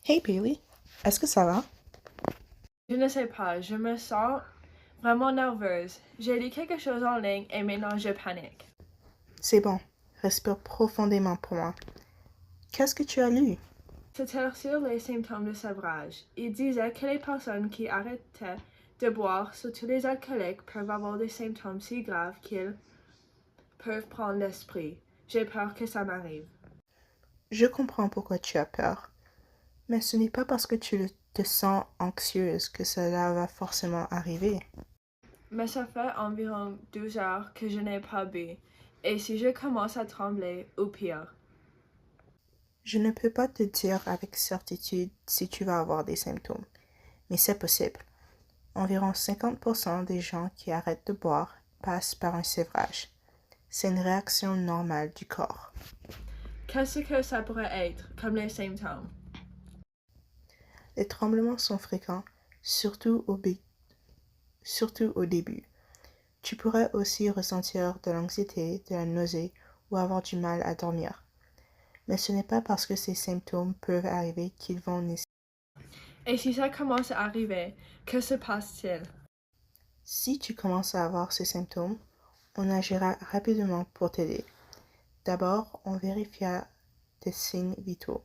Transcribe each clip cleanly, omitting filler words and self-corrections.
Hey Bailey, est-ce que ça va? Je ne sais pas, je me sens vraiment nerveuse. J'ai lu quelque chose en ligne et maintenant je panique. C'est bon, respire profondément pour moi. Qu'est-ce que tu as lu? C'était sur les symptômes de sevrage. Il disait que les personnes qui arrêtaient de boire, surtout les alcooliques, peuvent avoir des symptômes si graves qu'ils peuvent prendre l'esprit. J'ai peur que ça m'arrive. Je comprends pourquoi tu as peur, mais ce n'est pas parce que te sens anxieuse que cela va forcément arriver. Mais ça fait environ 12 heures que je n'ai pas bu. Et si je commence à trembler, ou pire. Je ne peux pas te dire avec certitude si tu vas avoir des symptômes, mais c'est possible. Environ 50% des gens qui arrêtent de boire passent par un sévrage. C'est une réaction normale du corps. Qu'est-ce que ça pourrait être, comme les symptômes? Les tremblements sont fréquents, surtout au début. Tu pourrais aussi ressentir de l'anxiété, de la nausée ou avoir du mal à dormir. Mais ce n'est pas parce que ces symptômes peuvent arriver qu'ils vont nécessiter. Et si ça commence à arriver, que se passe-t-il? Si tu commences à avoir ces symptômes, on agira rapidement pour t'aider. D'abord, on vérifiera tes signes vitaux,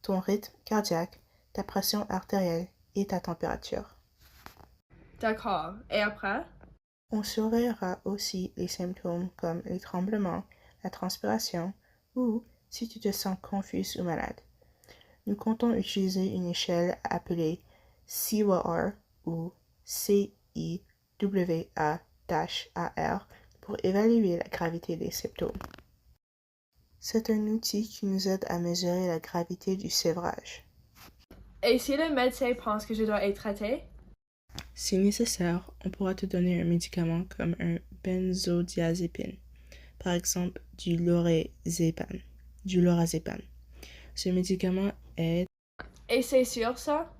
ton rythme cardiaque, ta pression artérielle et ta température. D'accord. Et après? On surveillera aussi les symptômes comme les tremblements, la transpiration ou si tu te sens confus ou malade. Nous comptons utiliser une échelle appelée CIWAR ou CIWA-AR pour évaluer la gravité des symptômes. C'est un outil qui nous aide à mesurer la gravité du sévrage. Et si le médecin pense que je dois être traité? Si nécessaire, on pourra te donner un médicament comme un benzodiazépine, par exemple du lorazépam. Ce médicament aide. Et c'est sûr ça?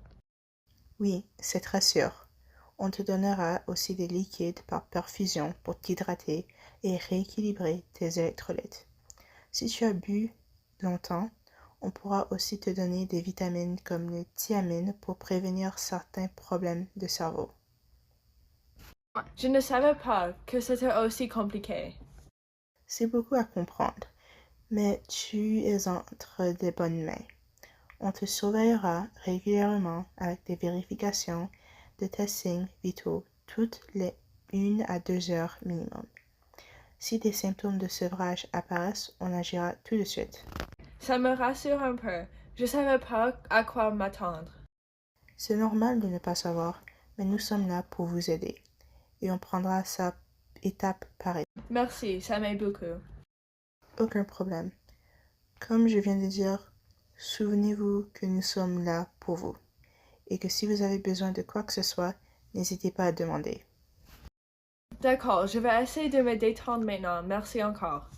Oui, c'est très sûr. On te donnera aussi des liquides par perfusion pour t'hydrater et rééquilibrer tes électrolytes. Si tu as bu longtemps, on pourra aussi te donner des vitamines comme le thiamine pour prévenir certains problèmes de cerveau. Je ne savais pas que c'était aussi compliqué. C'est beaucoup à comprendre, mais tu es entre des bonnes mains. On te surveillera régulièrement avec des vérifications de tes signes vitaux toutes les 1 à 2 heures minimum. Si des symptômes de sevrage apparaissent, on agira tout de suite. Ça me rassure un peu. Je savais pas à quoi m'attendre. C'est normal de ne pas savoir, mais nous sommes là pour vous aider et on prendra ça étape par étape. Merci, ça m'aide beaucoup. Aucun problème. Comme je viens de dire, souvenez-vous que nous sommes là pour vous et que si vous avez besoin de quoi que ce soit, n'hésitez pas à demander. D'accord, je vais essayer de me détendre maintenant. Merci encore.